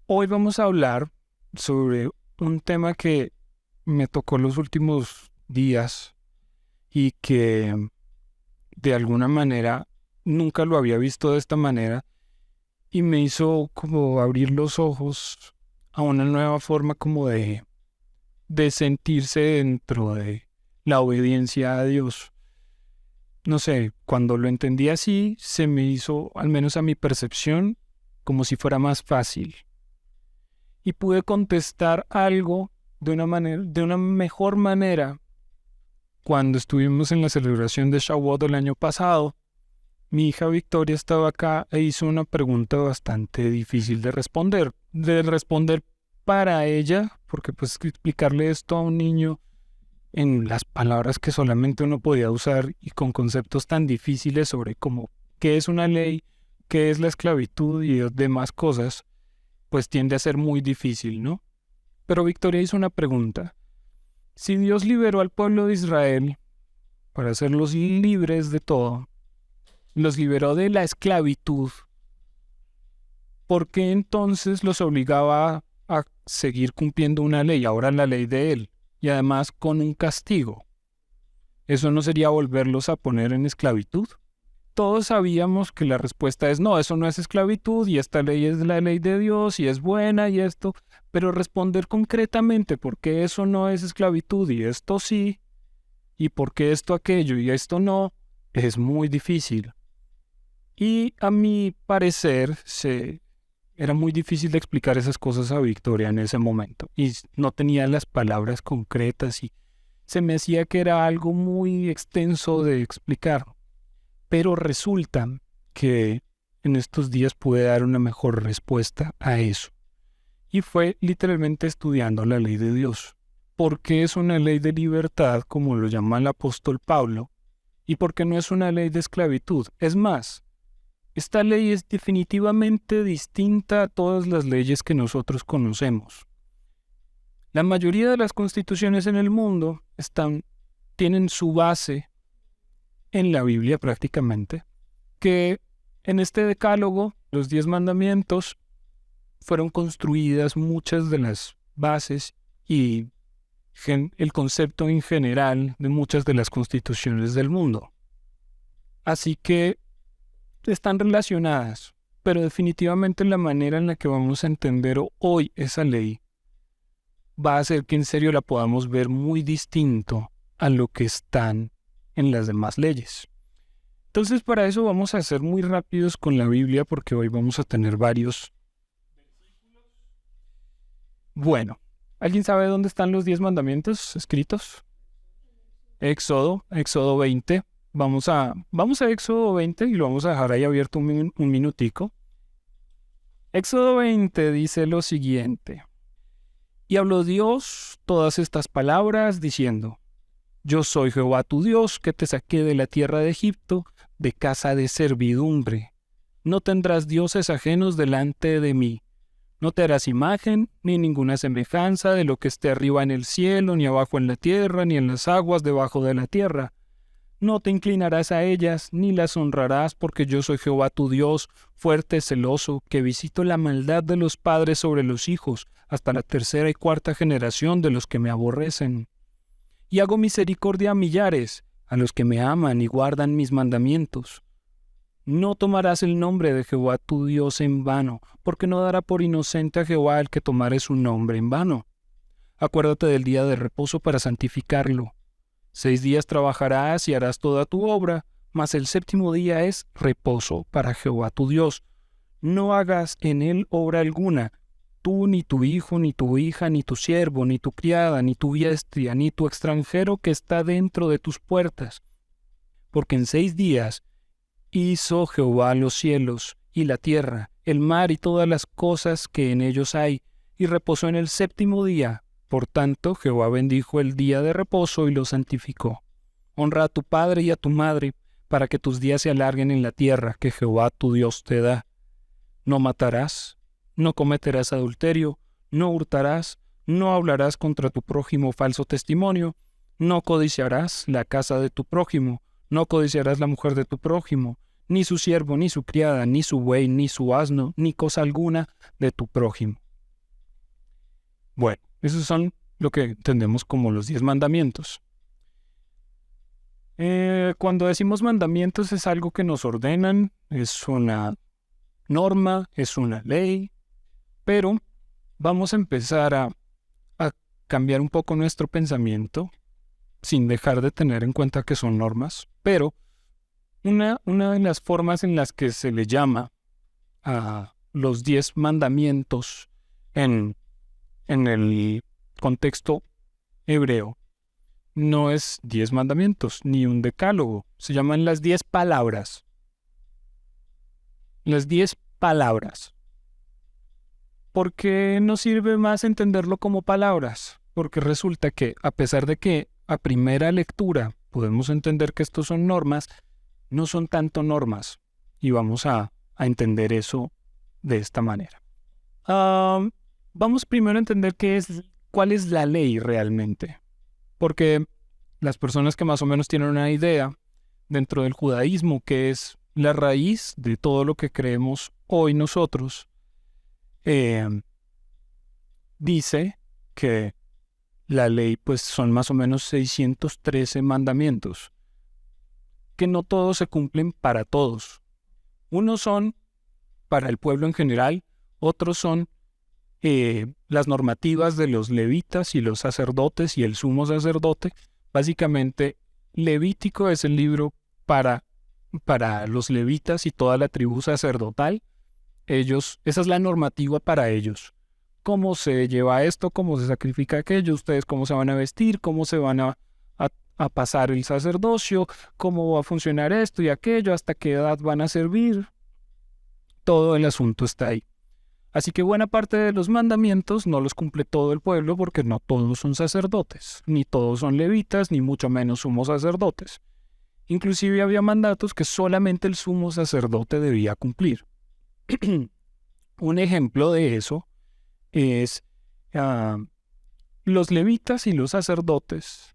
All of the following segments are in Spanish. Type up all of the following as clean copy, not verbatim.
Hoy vamos a hablar sobre un tema que me tocó los últimos días y que de alguna manera nunca lo había visto de esta manera y me hizo como abrir los ojos a una nueva forma como de sentirse dentro de la obediencia a Dios. No sé, cuando lo entendí así, se me hizo, al menos a mi percepción, como si fuera más fácil. Y pude contestar algo de una mejor manera cuando estuvimos en la celebración de Shavuot el año pasado. Mi hija Victoria estaba acá e hizo una pregunta bastante difícil de responder para ella, porque pues explicarle esto a un niño en las palabras que solamente uno podía usar y con conceptos tan difíciles sobre cómo qué es una ley, qué es la esclavitud y demás cosas, pues tiende a ser muy difícil, ¿no? Pero Victoria hizo una pregunta. Si Dios liberó al pueblo de Israel para hacerlos libres de todo, los liberó de la esclavitud, ¿por qué entonces los obligaba a seguir cumpliendo una ley, ahora la ley de él, y además con un castigo? ¿Eso no sería volverlos a poner en esclavitud? Todos sabíamos que la respuesta es no, eso no es esclavitud y esta ley es la ley de Dios y es buena y esto, pero responder concretamente por qué eso no es esclavitud y esto sí, y por qué esto aquello y esto no, es muy difícil. Y a mi parecer era muy difícil de explicar esas cosas a Victoria en ese momento y no tenía las palabras concretas y se me hacía que era algo muy extenso de explicar. Pero resulta que en estos días pude dar una mejor respuesta a eso. Y fue literalmente estudiando la ley de Dios. ¿Por qué es una ley de libertad, como lo llama el apóstol Pablo? ¿Y por qué no es una ley de esclavitud? Es más, esta ley es definitivamente distinta a todas las leyes que nosotros conocemos. La mayoría de las constituciones en el mundo tienen su base en la Biblia prácticamente, que en este decálogo, los 10 mandamientos, fueron construidas muchas de las bases y el concepto en general de muchas de las constituciones del mundo. Así que están relacionadas, pero definitivamente la manera en la que vamos a entender hoy esa ley va a hacer que en serio la podamos ver muy distinto a lo que están en las demás leyes. Entonces para eso vamos a ser muy rápidos con la Biblia porque hoy vamos a tener varios. Bueno, ¿alguien sabe dónde están los 10 mandamientos escritos? Éxodo 20. Vamos a Éxodo 20 y lo vamos a dejar ahí abierto un minutico. Éxodo 20 dice lo siguiente. Y habló Dios todas estas palabras diciendo: Yo soy Jehová tu Dios, que te saqué de la tierra de Egipto, de casa de servidumbre. No tendrás dioses ajenos delante de mí. No te harás imagen, ni ninguna semejanza de lo que esté arriba en el cielo, ni abajo en la tierra, ni en las aguas debajo de la tierra. No te inclinarás a ellas, ni las honrarás, porque yo soy Jehová tu Dios, fuerte, celoso, que visito la maldad de los padres sobre los hijos, hasta la tercera y cuarta generación de los que me aborrecen. Y hago misericordia a millares, a los que me aman y guardan mis mandamientos. No tomarás el nombre de Jehová tu Dios en vano, porque no dará por inocente a Jehová el que tomare su nombre en vano. Acuérdate del día de reposo para santificarlo. 6 días trabajarás y harás toda tu obra, mas el séptimo día es reposo para Jehová tu Dios. No hagas en él obra alguna, tú, ni tu hijo, ni tu hija, ni tu siervo, ni tu criada, ni tu bestia, ni tu extranjero que está dentro de tus puertas. Porque en 6 días hizo Jehová los cielos y la tierra, el mar y todas las cosas que en ellos hay, y reposó en el séptimo día. Por tanto, Jehová bendijo el día de reposo y lo santificó. Honra a tu padre y a tu madre, para que tus días se alarguen en la tierra que Jehová tu Dios te da. No matarás, no cometerás adulterio, no hurtarás, no hablarás contra tu prójimo falso testimonio, no codiciarás la casa de tu prójimo, no codiciarás la mujer de tu prójimo, ni su siervo, ni su criada, ni su buey, ni su asno, ni cosa alguna de tu prójimo. Bueno, esos son lo que entendemos como los 10 mandamientos. Cuando decimos mandamientos es algo que nos ordenan, es una norma, es una ley, pero vamos a empezar a cambiar un poco nuestro pensamiento sin dejar de tener en cuenta que son normas, pero una de las formas en las que se le llama a los 10 mandamientos en el contexto hebreo no es 10 mandamientos ni un decálogo, se llaman las 10 palabras. Las 10 palabras. ¿Por qué no sirve más entenderlo como palabras? Porque resulta que, a pesar de que a primera lectura podemos entender que estos son normas, no son tanto normas. Y vamos a entender eso de esta manera. Vamos primero a entender cuál es la ley realmente. Porque las personas que más o menos tienen una idea dentro del judaísmo, que es la raíz de todo lo que creemos hoy nosotros, dice que la ley pues son más o menos 613 mandamientos, que no todos se cumplen para todos. Unos son para el pueblo en general, otros son las normativas de los levitas y los sacerdotes y el sumo sacerdote. Básicamente, Levítico es el libro para los levitas y toda la tribu sacerdotal. Esa es la normativa para ellos. Cómo se lleva esto, cómo se sacrifica aquello, ustedes cómo se van a vestir, cómo se van a pasar el sacerdocio, cómo va a funcionar esto y aquello, hasta qué edad van a servir. Todo el asunto está ahí. Así que buena parte de los mandamientos no los cumple todo el pueblo porque no todos son sacerdotes, ni todos son levitas, ni mucho menos sumos sacerdotes. Inclusive había mandatos que solamente el sumo sacerdote debía cumplir. Un ejemplo de eso es los levitas y los sacerdotes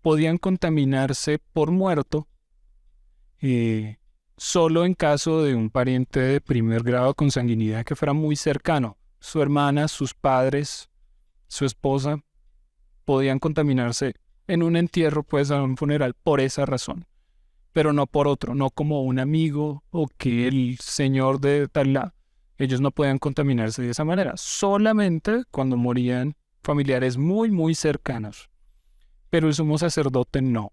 podían contaminarse por muerto solo en caso de un pariente de primer grado de consanguinidad que fuera muy cercano. Su hermana, sus padres, su esposa podían contaminarse en un entierro, pues a un funeral, por esa razón. Pero no por otro, no como un amigo o que el señor de tal lado. Ellos no podían contaminarse de esa manera, solamente cuando morían familiares muy, muy cercanos. Pero el sumo sacerdote no.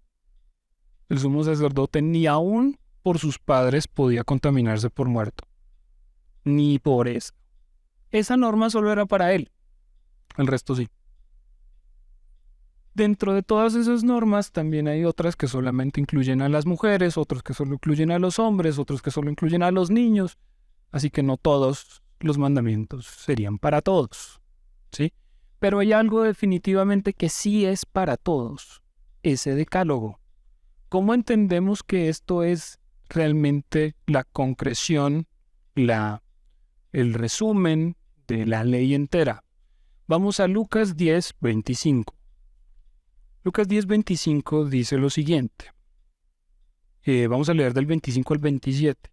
El sumo sacerdote ni aún por sus padres podía contaminarse por muerto. Ni por eso. Esa norma solo era para él. El resto sí. Dentro de todas esas normas también hay otras que solamente incluyen a las mujeres, otras que solo incluyen a los hombres, otros que solo incluyen a los niños. Así que no todos los mandamientos serían para todos, ¿sí? Pero hay algo definitivamente que sí es para todos, ese decálogo. ¿Cómo entendemos que esto es realmente la concreción, el resumen de la ley entera? Vamos a Lucas 10:25. Lucas 10:25 dice lo siguiente. Vamos a leer del 25 al 27.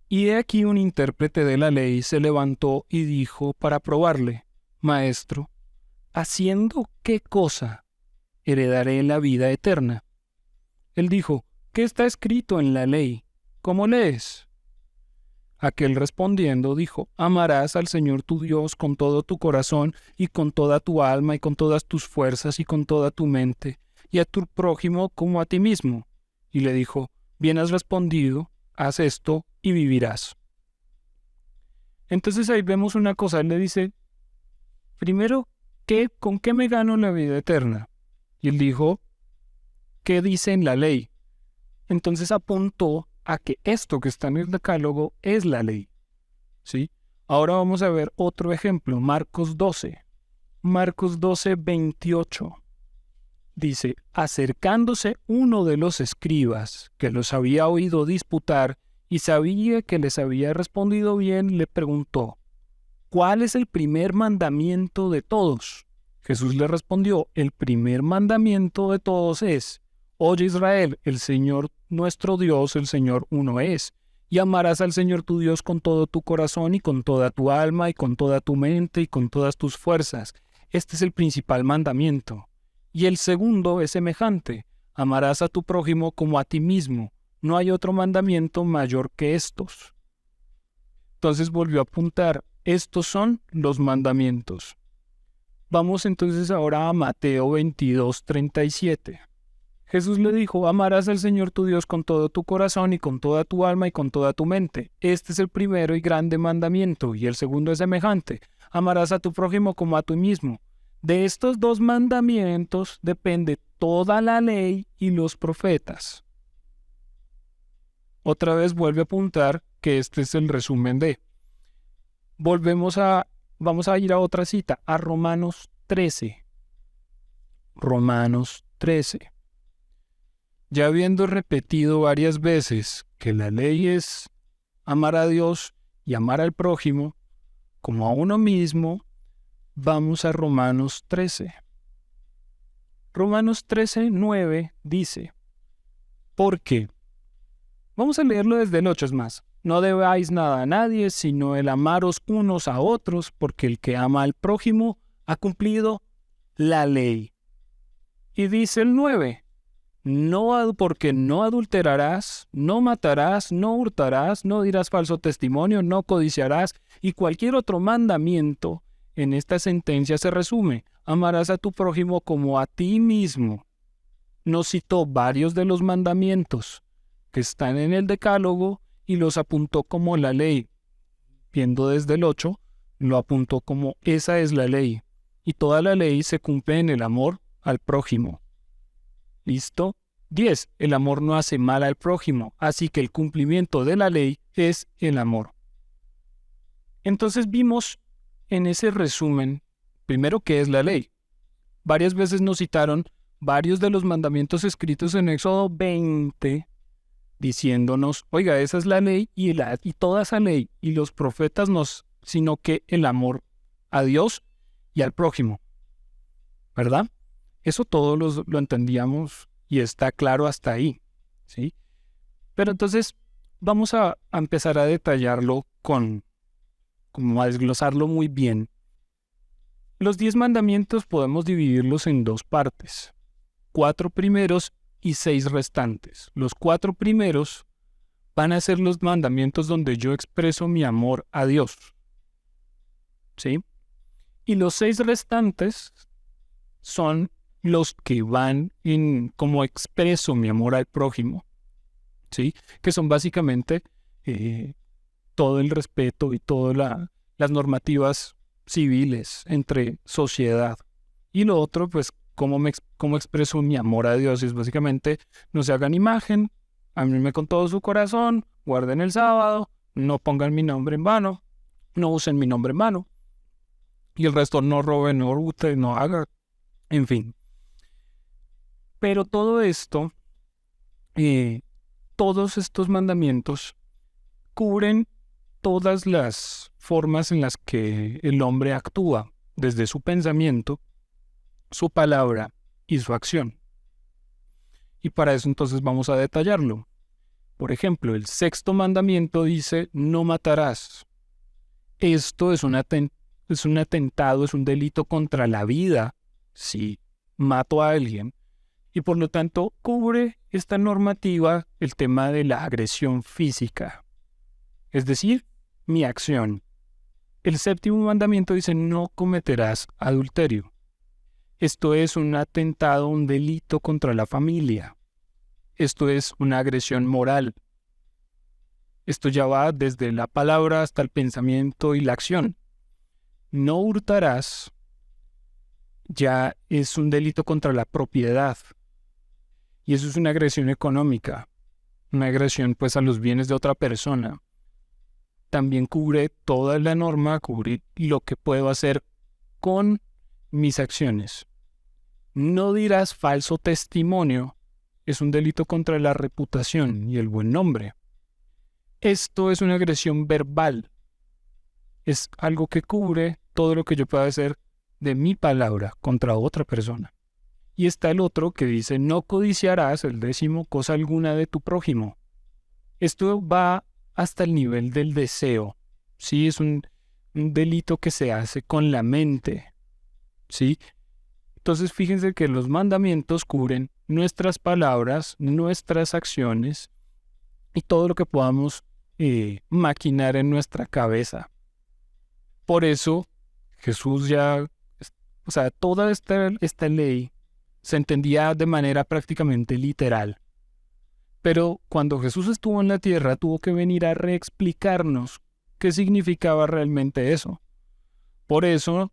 Y he aquí un intérprete de la ley se levantó y dijo para probarle: Maestro, ¿haciendo qué cosa heredaré la vida eterna? Él dijo: ¿qué está escrito en la ley? ¿Cómo lees? Aquel respondiendo dijo: amarás al Señor tu Dios con todo tu corazón y con toda tu alma y con todas tus fuerzas y con toda tu mente, y a tu prójimo como a ti mismo. Y le dijo: bien has respondido, haz esto y vivirás. Entonces ahí vemos una cosa, él le dice, primero, ¿con qué me gano la vida eterna? Y él dijo, ¿qué dice en la ley? Entonces apuntó a que esto que está en el decálogo es la ley, ¿sí? Ahora vamos a ver otro ejemplo, Marcos 12. Marcos 12:28. Dice, acercándose uno de los escribas que los había oído disputar y sabía que les había respondido bien, le preguntó, ¿cuál es el primer mandamiento de todos? Jesús le respondió, el primer mandamiento de todos es, oye Israel, el Señor nuestro Dios, el Señor uno es, y amarás al Señor tu Dios con todo tu corazón y con toda tu alma y con toda tu mente y con todas tus fuerzas. Este es el principal mandamiento. Y el segundo es semejante. Amarás a tu prójimo como a ti mismo. No hay otro mandamiento mayor que estos. Entonces volvió a apuntar, estos son los mandamientos. Vamos entonces ahora a Mateo 22:37. Jesús le dijo, amarás al Señor tu Dios con todo tu corazón y con toda tu alma y con toda tu mente. Este es el primero y grande mandamiento, y el segundo es semejante. Amarás a tu prójimo como a ti mismo. De estos dos mandamientos depende toda la ley y los profetas. Otra vez vuelve a apuntar que este es el resumen de. Vamos a ir a otra cita, a Romanos 13. Romanos 13. Ya habiendo repetido varias veces que la ley es amar a Dios y amar al prójimo como a uno mismo, vamos a Romanos 13. Romanos 13:9 dice, porque, vamos a leerlo desde el 8 es más, no debáis nada a nadie, sino el amaros unos a otros, porque el que ama al prójimo ha cumplido la ley. Y dice el 9, porque no adulterarás, no matarás, no hurtarás, no dirás falso testimonio, no codiciarás, y cualquier otro mandamiento en esta sentencia se resume, amarás a tu prójimo como a ti mismo. Nos citó varios de los mandamientos que están en el Decálogo y los apuntó como la ley. Viendo desde el 8, lo apuntó como esa es la ley, y toda la ley se cumple en el amor al prójimo. ¿Listo? 10. El amor no hace mal al prójimo, así que el cumplimiento de la ley es el amor. Entonces vimos en ese resumen, primero, qué es la ley. Varias veces nos citaron varios de los mandamientos escritos en Éxodo 20, diciéndonos, oiga, esa es la ley y toda esa ley y los profetas sino que el amor a Dios y al prójimo. ¿Verdad? Eso todos lo entendíamos y está claro hasta ahí, ¿sí? Pero entonces vamos a empezar a detallarlo como a desglosarlo muy bien. Los 10 mandamientos podemos dividirlos en dos partes, 4 primeros y 6 restantes. Los 4 primeros van a ser los mandamientos donde yo expreso mi amor a Dios, ¿sí? Y los 6 restantes son los que van en cómo expreso mi amor al prójimo, ¿sí? Que son básicamente todo el respeto y todas las normativas civiles entre sociedad. Y lo otro, pues, cómo expreso mi amor a Dios, es básicamente no se hagan imagen, ámenme con todo su corazón, guarden el sábado, no pongan mi nombre en vano, no usen mi nombre en vano, y el resto no roben, no hurten, no hagan, en fin. Pero todo esto, todos estos mandamientos cubren todas las formas en las que el hombre actúa, desde su pensamiento, su palabra y su acción. Y para eso entonces vamos a detallarlo. Por ejemplo, el 6º mandamiento dice, no matarás. Esto es un atentado, es un delito contra la vida si mato a alguien. Y por lo tanto cubre esta normativa el tema de la agresión física, es decir, mi acción. El 7º mandamiento dice no cometerás adulterio. Esto es un atentado, un delito contra la familia. Esto es una agresión moral. Esto ya va desde la palabra hasta el pensamiento y la acción. No hurtarás ya es un delito contra la propiedad. Y eso es una agresión económica, una agresión pues a los bienes de otra persona. También cubre toda la norma, cubre lo que puedo hacer con mis acciones. No dirás falso testimonio, es un delito contra la reputación y el buen nombre. Esto es una agresión verbal, es algo que cubre todo lo que yo pueda hacer de mi palabra contra otra persona. Y está el otro que dice, no codiciarás, el 10º, cosa alguna de tu prójimo. Esto va hasta el nivel del deseo. Sí, es un delito que se hace con la mente. ¿sí? Entonces fíjense que los mandamientos cubren nuestras palabras, nuestras acciones y todo lo que podamos maquinar en nuestra cabeza. Por eso Jesús ya, o sea, toda esta ley se entendía de manera prácticamente literal. Pero cuando Jesús estuvo en la tierra, tuvo que venir a reexplicarnos qué significaba realmente eso. Por eso,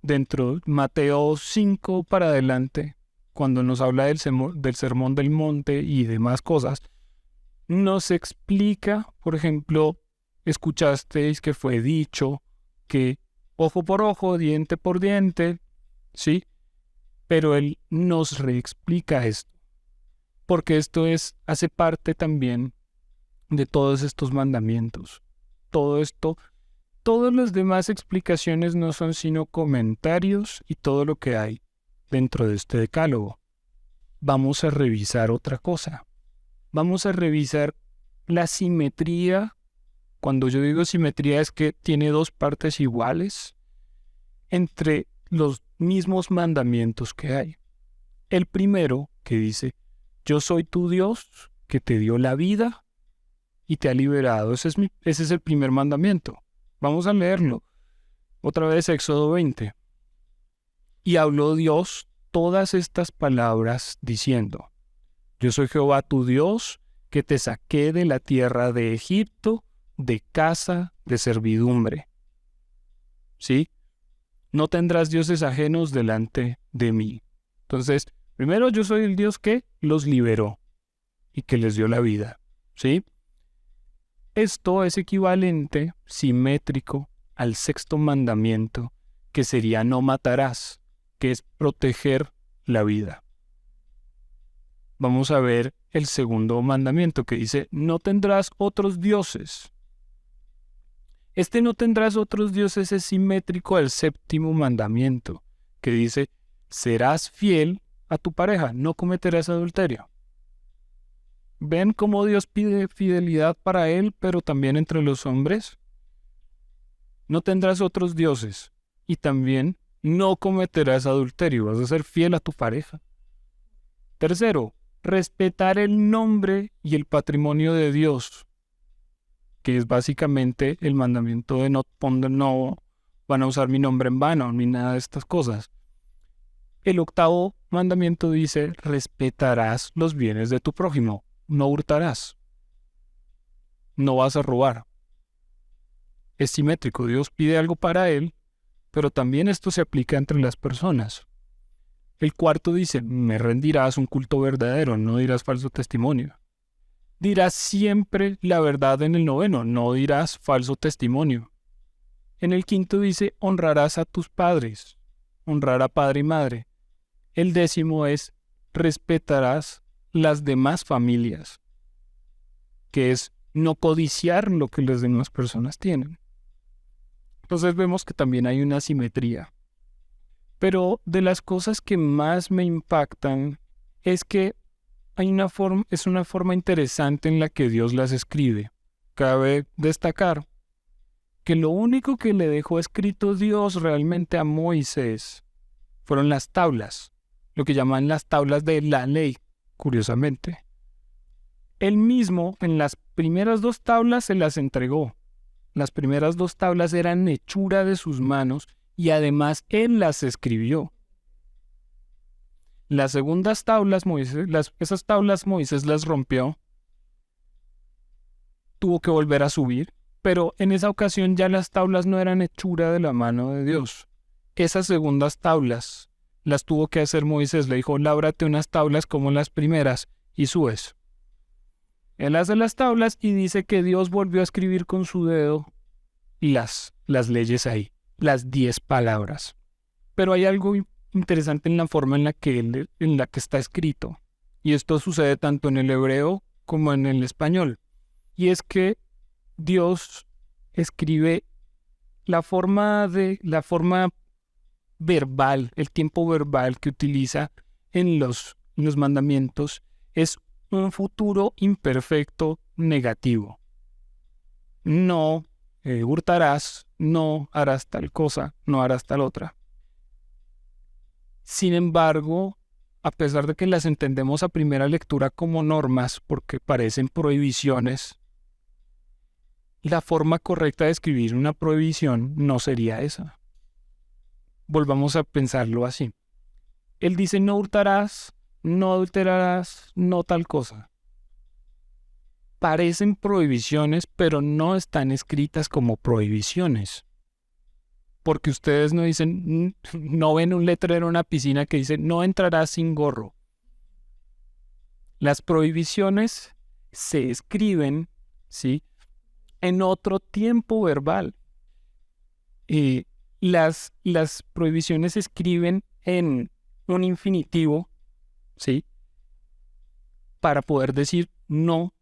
dentro de Mateo 5 para adelante, cuando nos habla del sermón del monte y demás cosas, nos explica, por ejemplo, escuchasteis que fue dicho que ojo por ojo, diente por diente, ¿sí? Pero él nos reexplica esto, porque esto hace parte también de todos estos mandamientos. Todo esto, todas las demás explicaciones no son sino comentarios y todo lo que hay dentro de este decálogo. Vamos a revisar otra cosa. Vamos a revisar la simetría. Cuando yo digo simetría es que tiene dos partes iguales entre los mismos mandamientos que hay. El primero que dice, yo soy tu Dios que te dio la vida y te ha liberado. Ese es el primer mandamiento. Vamos a leerlo. Otra vez Éxodo 20. Y habló Dios todas estas palabras diciendo, yo soy Jehová tu Dios que te saqué de la tierra de Egipto, de casa de servidumbre. ¿Sí? No tendrás dioses ajenos delante de mí. Entonces, primero yo soy el Dios que los liberó y que les dio la vida. ¿Sí? Esto es equivalente, simétrico, al sexto mandamiento, que sería no matarás, que es proteger la vida. Vamos a ver el segundo mandamiento que dice, no tendrás otros dioses. Este no tendrás otros dioses es simétrico al séptimo mandamiento, que dice, serás fiel a tu pareja, no cometerás adulterio. ¿Ven cómo Dios pide fidelidad para él, pero también entre los hombres? No tendrás otros dioses y también no cometerás adulterio, vas a ser fiel a tu pareja. Tercero, respetar el nombre y el patrimonio de Dios, que es básicamente el mandamiento de no van a usar mi nombre en vano, ni nada de estas cosas. El octavo mandamiento dice, respetarás los bienes de tu prójimo, no hurtarás, no vas a robar. Es simétrico, Dios pide algo para él, pero también esto se aplica entre las personas. El cuarto dice, me rendirás un culto verdadero, no dirás falso testimonio. Dirás siempre la verdad en el noveno, no dirás falso testimonio. En el quinto dice, honrarás a tus padres, honrar a padre y madre. El décimo es, respetarás las demás familias, que es no codiciar lo que las demás personas tienen. Entonces vemos que también hay una simetría. Pero de las cosas que más me impactan es que es una forma interesante en la que Dios las escribe. Cabe destacar que lo único que le dejó escrito Dios realmente a Moisés fueron las tablas, lo que llaman las tablas de la ley, curiosamente. Él mismo en las primeras dos tablas se las entregó. Las primeras dos tablas eran hechura de sus manos y además él las escribió. Las segundas tablas, esas tablas Moisés las rompió, tuvo que volver a subir, pero en esa ocasión ya las tablas no eran hechura de la mano de Dios. Esas segundas tablas las tuvo que hacer Moisés, le dijo, lábrate unas tablas como las primeras y subes. Él hace las tablas y dice que Dios volvió a escribir con su dedo las leyes ahí, las 10 palabras. Pero hay algo interesante en la forma en la que está escrito. Y esto sucede tanto en el hebreo como en el español. Y es que Dios escribe la forma verbal, el tiempo verbal que utiliza en los mandamientos es un futuro imperfecto negativo. No hurtarás, no harás tal cosa, no harás tal otra. Sin embargo, a pesar de que las entendemos a primera lectura como normas porque parecen prohibiciones, la forma correcta de escribir una prohibición no sería esa. Volvamos a pensarlo así. Él dice no hurtarás, no adulterarás, no tal cosa. Parecen prohibiciones, pero no están escritas como prohibiciones. Porque ustedes no dicen, no ven un letrero en una piscina que dice no entrarás sin gorro. Las prohibiciones se escriben, ¿sí?, en otro tiempo verbal. Las prohibiciones se escriben en un infinitivo, ¿sí?, para poder decir no,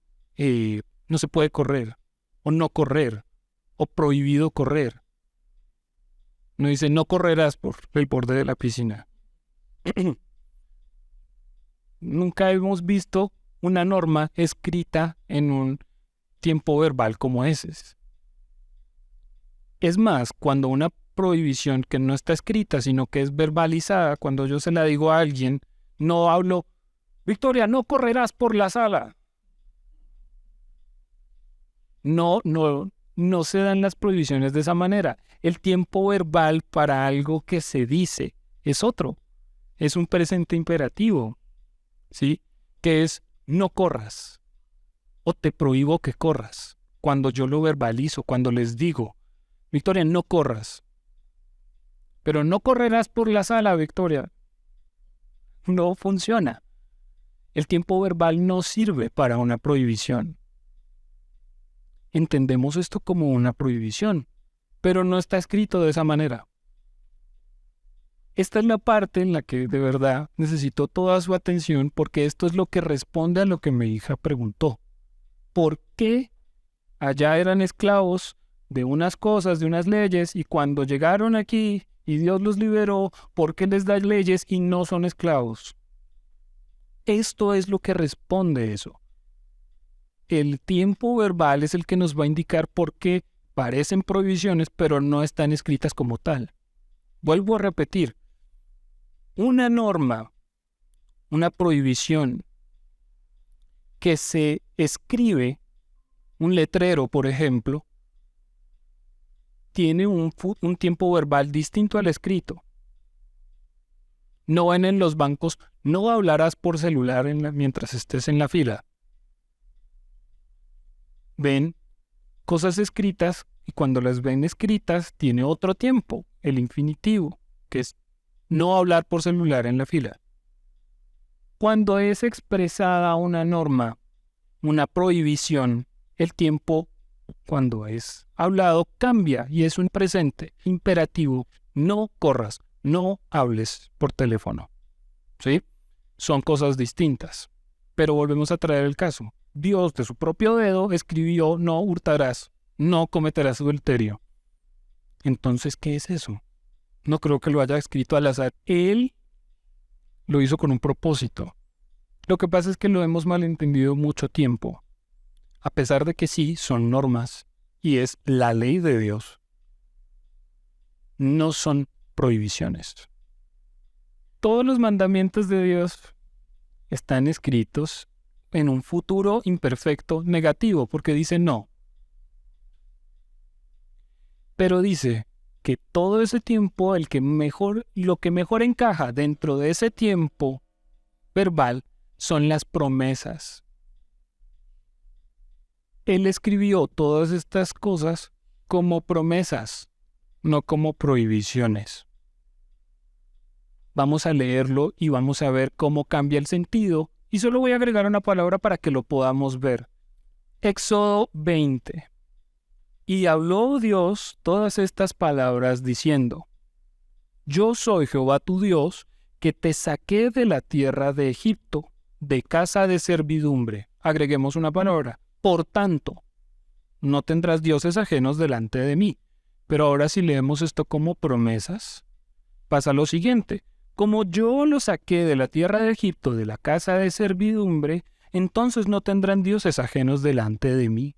no se puede correr, o no correr, o prohibido correr. No dice no correrás por el borde de la piscina. Nunca hemos visto una norma escrita en un tiempo verbal como ese. Es más, cuando una prohibición que no está escrita, sino que es verbalizada, cuando yo se la digo a alguien, no hablo, Victoria, no correrás por la sala. No se dan las prohibiciones de esa manera. El tiempo verbal para algo que se dice es otro. Es un presente imperativo, ¿sí?, que es no corras o te prohíbo que corras. Cuando yo lo verbalizo, cuando les digo, Victoria, no corras. Pero no correrás por la sala, Victoria. No funciona. El tiempo verbal no sirve para una prohibición. Entendemos esto como una prohibición, pero no está escrito de esa manera. Esta es la parte en la que de verdad necesito toda su atención porque esto es lo que responde a lo que mi hija preguntó. ¿Por qué allá eran esclavos de unas cosas, de unas leyes, y cuando llegaron aquí y Dios los liberó, por qué les da leyes y no son esclavos? Esto es lo que responde eso. El tiempo verbal es el que nos va a indicar por qué parecen prohibiciones, pero no están escritas como tal. Vuelvo a repetir, una norma, una prohibición que se escribe, un letrero, por ejemplo, tiene un tiempo verbal distinto al escrito. No ven en los bancos, no hablarás por celular mientras estés en la fila. Ven cosas escritas y cuando las ven escritas tiene otro tiempo, el infinitivo, que es no hablar por celular en la fila. Cuando es expresada una norma, una prohibición, el tiempo, cuando es hablado, cambia y es un presente imperativo. No corras, no hables por teléfono. ¿Sí? Son cosas distintas. Pero volvemos a traer el caso. Dios de su propio dedo escribió no hurtarás, no cometerás adulterio. Entonces, ¿qué es eso? No creo que lo haya escrito al azar. Él lo hizo con un propósito. Lo que pasa es que lo hemos malentendido mucho tiempo. A pesar de que sí, son normas y es la ley de Dios. No son prohibiciones. Todos los mandamientos de Dios están escritos en un futuro imperfecto negativo, porque dice no. Pero dice que todo ese tiempo, lo que mejor encaja dentro de ese tiempo verbal son las promesas. Él escribió todas estas cosas como promesas, no como prohibiciones. Vamos a leerlo y vamos a ver cómo cambia el sentido, y solo voy a agregar una palabra para que lo podamos ver. Éxodo 20. Y habló Dios todas estas palabras diciendo: Yo soy Jehová tu Dios, que te saqué de la tierra de Egipto, de casa de servidumbre. Agreguemos una palabra. Por tanto, no tendrás dioses ajenos delante de mí. Pero ahora si leemos esto como promesas, pasa lo siguiente. Como yo los saqué de la tierra de Egipto, de la casa de servidumbre, entonces no tendrán dioses ajenos delante de mí.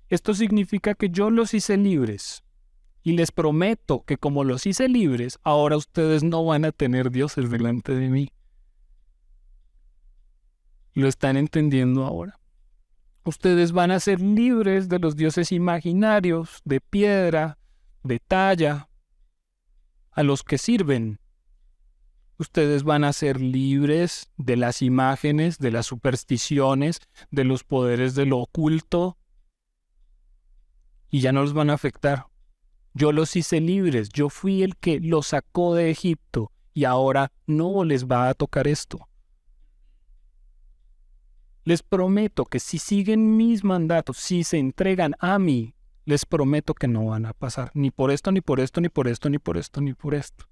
Esto significa que yo los hice libres Y les prometo que como los hice libres, ahora ustedes no van a tener dioses delante de mí. ¿Lo están entendiendo ahora? Ustedes van a ser libres de los dioses imaginarios, de piedra, de talla, a los que sirven. Ustedes van a ser libres de las imágenes, de las supersticiones, de los poderes de lo oculto, y ya no los van a afectar. Yo los hice libres, yo fui el que los sacó de Egipto, y ahora no les va a tocar esto. Les prometo que si siguen mis mandatos, si se entregan a mí, les prometo que no van a pasar ni por esto, ni por esto, ni por esto, ni por esto, ni por esto.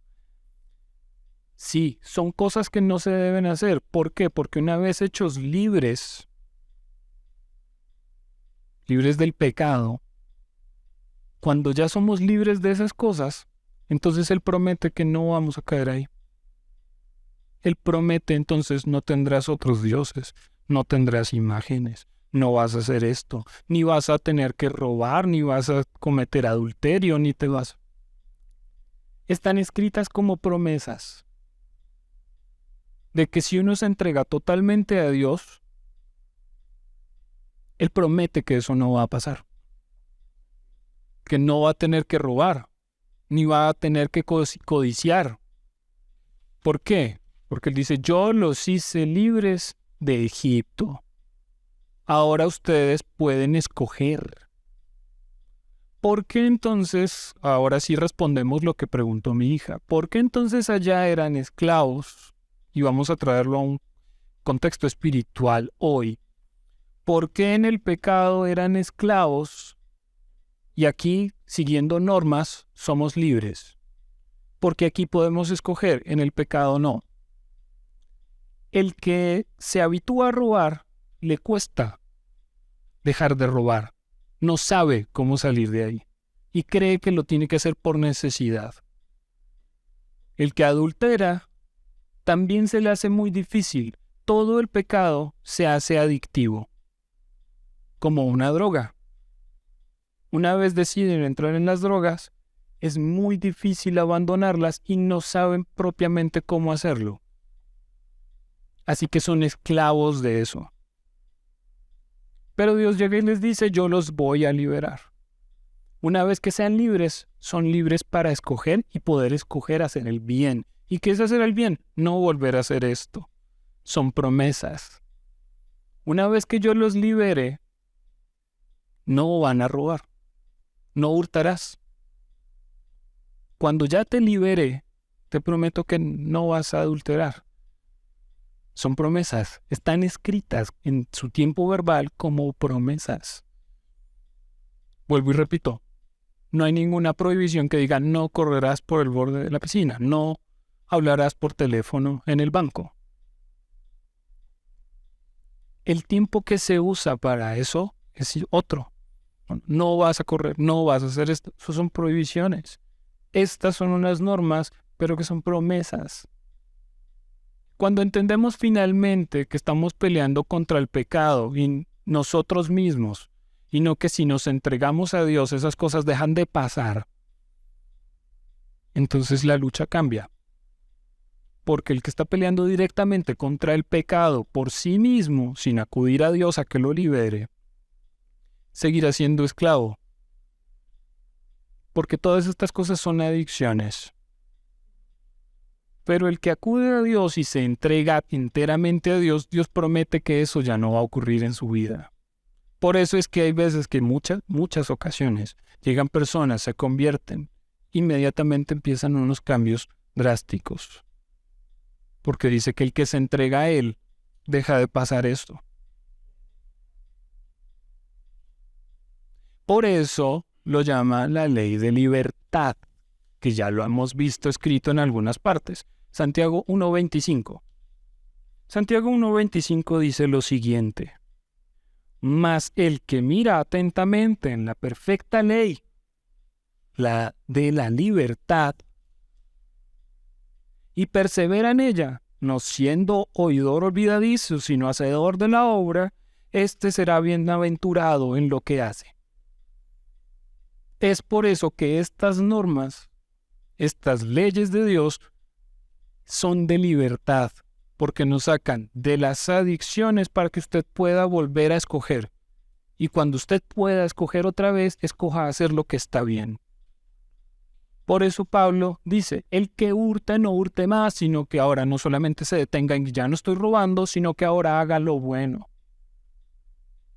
Sí, son cosas que no se deben hacer. ¿Por qué? Porque una vez hechos libres del pecado, cuando ya somos libres de esas cosas, entonces Él promete que no vamos a caer ahí. Él promete entonces no tendrás otros dioses, no tendrás imágenes, no vas a hacer esto, ni vas a tener que robar, ni vas a cometer adulterio, ni te vas. Están escritas como promesas de que si uno se entrega totalmente a Dios, Él promete que eso no va a pasar, que no va a tener que robar, ni va a tener que codiciar. ¿Por qué? Porque Él dice, yo los hice libres de Egipto. Ahora ustedes pueden escoger. ¿Por qué entonces, ahora sí respondemos lo que preguntó mi hija, ¿por qué entonces allá eran esclavos? Y vamos a traerlo a un contexto espiritual hoy. ¿Por qué en el pecado eran esclavos y aquí, siguiendo normas, somos libres? Porque aquí podemos escoger, en el pecado no. El que se habitúa a robar, le cuesta dejar de robar. No sabe cómo salir de ahí y cree que lo tiene que hacer por necesidad. El que adultera también se le hace muy difícil. Todo el pecado se hace adictivo, como una droga. Una vez deciden entrar en las drogas, es muy difícil abandonarlas y no saben propiamente cómo hacerlo. Así que son esclavos de eso. Pero Dios llega y les dice, yo los voy a liberar. Una vez que sean libres, son libres para escoger y poder escoger hacer el bien. ¿Y qué es hacer el bien? No volver a hacer esto. Son promesas. Una vez que yo los libere, no van a robar. No hurtarás. Cuando ya te libere, te prometo que no vas a adulterar. Son promesas. Están escritas en su tiempo verbal como promesas. Vuelvo y repito. No hay ninguna prohibición que diga no correrás por el borde de la piscina, no hablarás por teléfono en el banco. El tiempo que se usa para eso es otro. No vas a correr, no vas a hacer esto. Eso son prohibiciones. Estas son unas normas, pero que son promesas. Cuando entendemos finalmente que estamos peleando contra el pecado y nosotros mismos, y no que si nos entregamos a Dios esas cosas dejan de pasar, entonces la lucha cambia. Porque el que está peleando directamente contra el pecado por sí mismo, sin acudir a Dios a que lo libere, seguirá siendo esclavo. Porque todas estas cosas son adicciones. Pero el que acude a Dios y se entrega enteramente a Dios, Dios promete que eso ya no va a ocurrir en su vida. Por eso es que hay veces que muchas ocasiones llegan personas, se convierten, inmediatamente empiezan unos cambios drásticos. Porque dice que el que se entrega a Él deja de pasar esto. Por eso lo llama la ley de libertad, que ya lo hemos visto escrito en algunas partes. Santiago 1:25. Santiago 1:25 dice lo siguiente. Mas el que mira atentamente en la perfecta ley, la de la libertad, y persevera en ella, no siendo oidor olvidadizo, sino hacedor de la obra, éste será bienaventurado en lo que hace. Es por eso que estas normas, estas leyes de Dios, son de libertad, porque nos sacan de las adicciones para que usted pueda volver a escoger. Y cuando usted pueda escoger otra vez, escoja hacer lo que está bien. Por eso Pablo dice, el que hurta no hurte más, sino que ahora no solamente se detenga en ya no estoy robando, sino que ahora haga lo bueno.